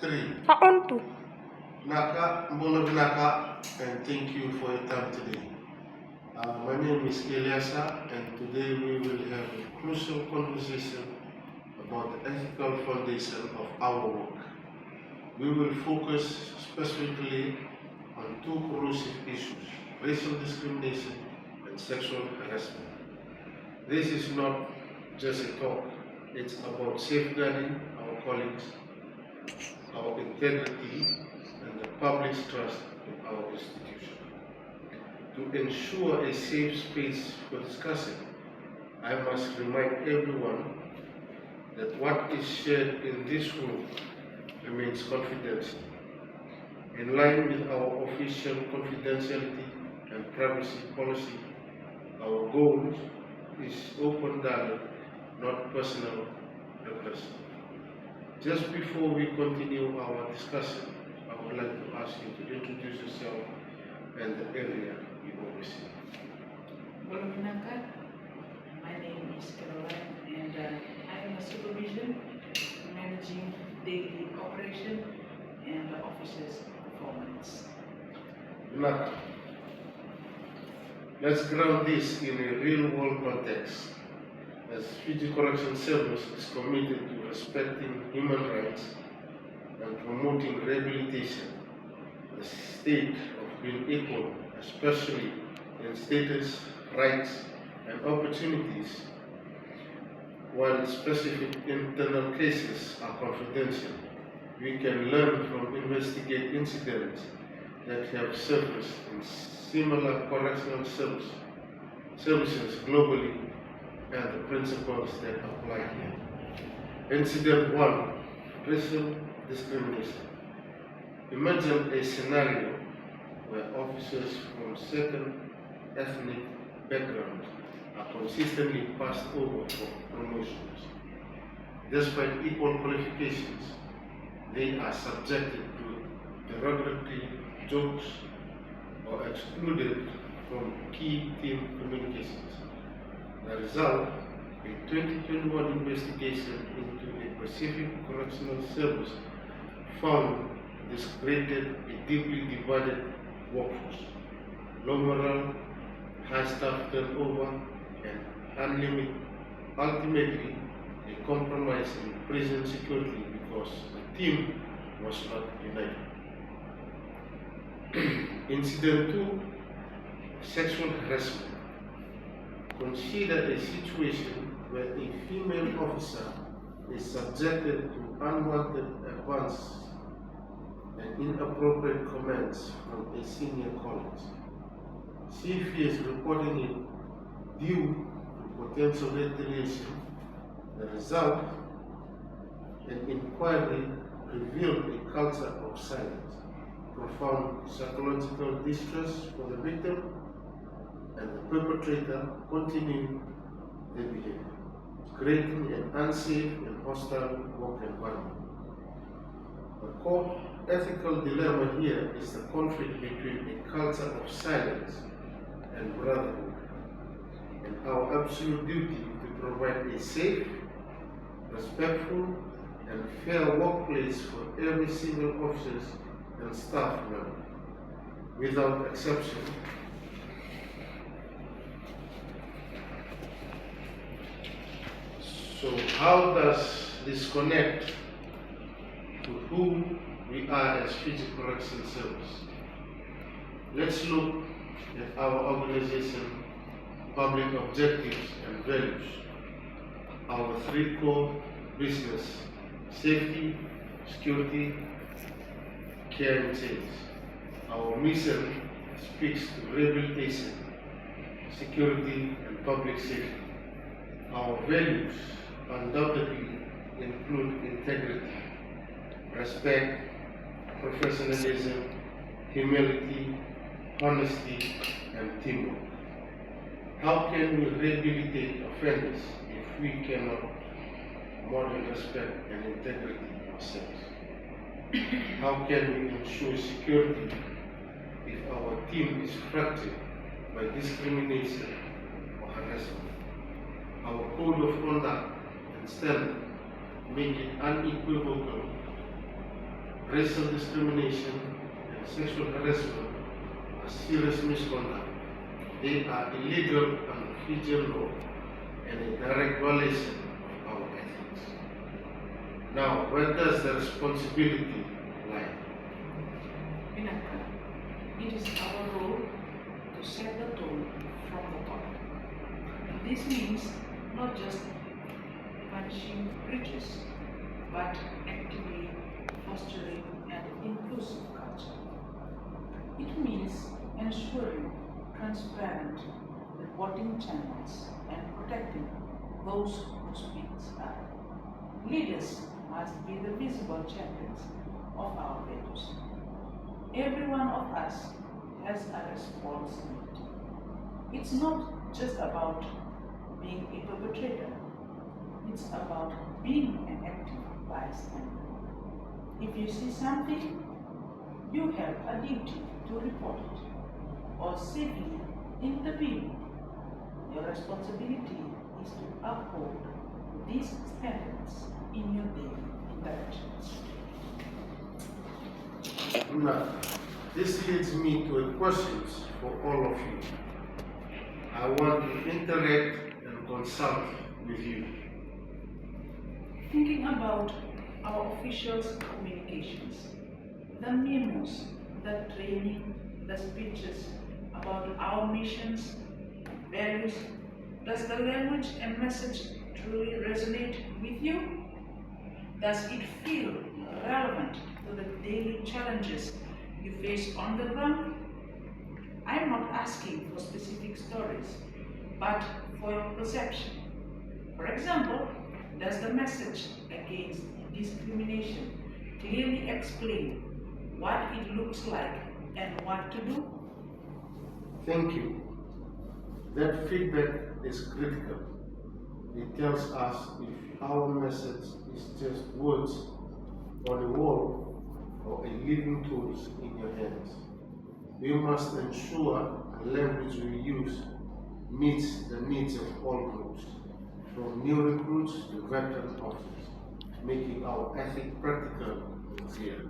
three. On to. Naka, Mbola Naka, and thank you for your time today. My name is Eliasa, and today we will have a crucial conversation about the ethical foundation of our work. We will focus specifically on two corrosive issues: racial discrimination and sexual harassment. This is not just a talk, it's about safeguarding our colleagues, our integrity, and the public's trust in our institution. To ensure a safe space for discussion, I must remind everyone that what is shared in this room remains confidential. In line with our official confidentiality and privacy policy, our goal is open dialogue, not personal repression. Just before we continue our discussion, I would like to ask you to introduce yourself and the area you oversee. Bolominaka, my name is Caroline, and I am a supervision managing daily operation and the office's performance. Naka, let's ground this in a real-world context. As Fiji Correction Service is committed to respecting human rights and promoting rehabilitation, the state of being equal, especially in status, rights, and opportunities, while specific internal cases are confidential, we can learn from investigate incidents that have surfaced in similar correctional services globally and the principles that apply here. Incident 1, racial discrimination. Imagine a scenario where officers from certain ethnic backgrounds are consistently passed over for promotions. Despite equal qualifications, they are subjected to derogatory jokes or excluded from key team communications. The result, a 2021 investigation into a Pacific Correctional Service found this created a deeply divided workforce, low morale, high staff turnover, and ultimately a compromise in prison security because the team was not united. Incident 2, sexual harassment. Consider a situation where a female officer is subjected to unwanted advances and inappropriate comments from a senior colleague. She fears reporting it due to potential retaliation. The result, an inquiry revealed a culture of silence, profound psychological distress for the victim, and the perpetrator continuing their behavior, creating an unsafe and hostile work environment. The core ethical dilemma here is the conflict between a culture of silence and brotherhood, and our absolute duty to provide a safe, respectful, and fair workplace for every single officer and staff member, without exception. So how does this connect to who we are as Fiji Correction Service? Let's look at our organization, public objectives and values. Our three core business: safety, security, care and change. Our mission speaks to rehabilitation, security and public safety. Our values undoubtedly include integrity, respect, professionalism, humility, honesty, and teamwork. How can we rehabilitate offenders if we cannot model respect and integrity ourselves? How can we ensure security if our team is fractured by discrimination or harassment? Our code of conduct and standard make it unequivocal racial discrimination and sexual harassment are serious misconduct. They are illegal under Fijian law and a direct violation of our ethics. Now, where does the responsibility lie? Vinaka, it is our role to set the tone from the top. And this means not just punishing bridges, but actively fostering an inclusive culture. It means ensuring transparent reporting channels and protecting those who speak up. Leaders must be the visible champions of our values. Every one of us has a responsibility. It's not just about being a perpetrator, it's about being an active bystander. If you see something, you have a duty to report it or safely intervene. Your responsibility is to uphold these standards in your daily interactions. Now, this leads me to a question for all of you. I want to interact and consult with you. Thinking about our officials' communications, the memos, the training, the speeches about our missions, values, does the language and message truly resonate with you? Does it feel relevant to the daily challenges you face on the ground? I am not asking for specific stories, but for your perception. For example, does the message against discrimination clearly explain what it looks like and what to do? Thank you. That feedback is critical. It tells us if our message is just words on a wall or a living tool in your hands. We must ensure the language we use meets the needs of all groups, from new recruits to veteran officers, making our ethic practical and clear.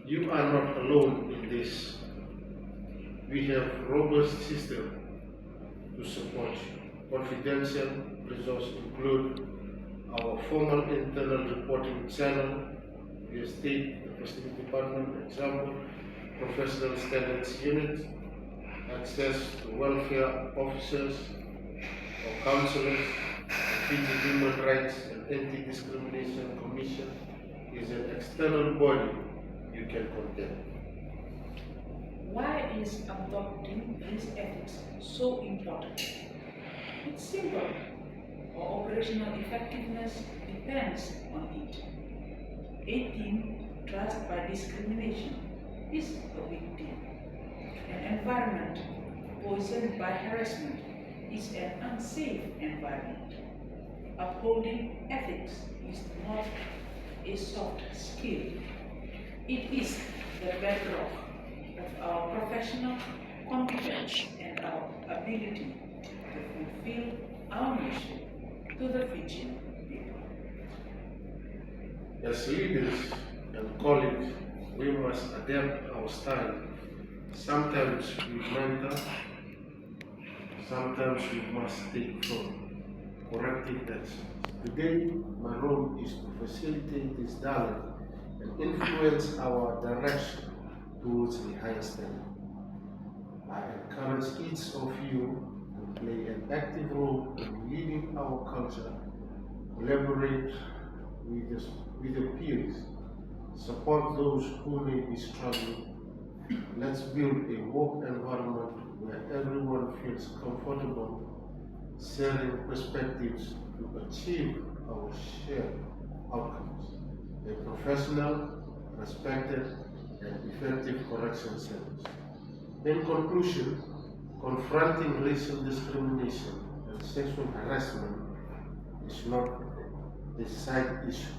You are not alone in this. We have robust system to support you. Confidential resources include our formal internal reporting channel, the state, the Pacific Department, example, professional standards unit, access to welfare officers or counselors, the Fiji Human Rights and Anti-Discrimination Commission is an external body you can contact. Why is adopting these ethics so important? It's simple. Our operational effectiveness depends on it. 18. Trust by discrimination is a big deal. An environment poisoned by harassment is an unsafe environment. Upholding ethics is not a soft skill. It is the bedrock of our professional competence and our ability to fulfill our mission to the Fijian people. As leaders and colleagues, we must adapt our style. Sometimes we mentor, sometimes we must take from corrective actions. Today, my role is to facilitate this dialogue and influence our direction towards a higher standard. I encourage each of you to play an active role in leading our culture, collaborate with your peers, support those who may be struggling. Let's build a work environment where everyone feels comfortable sharing perspectives to achieve our shared outcomes. A professional, respected, and effective correction service. In conclusion, confronting racial discrimination and sexual harassment is not a side issue.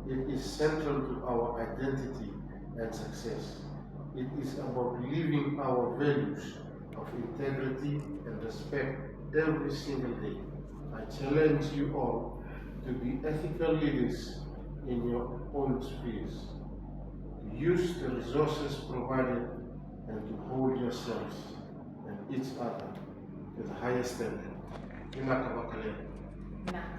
It is central to our identity and success. It is about living our values of integrity and respect every single day. I challenge you all to be ethical leaders in your own spheres. Use the resources provided and to hold yourselves and each other to the highest standard. Inakabakale. Na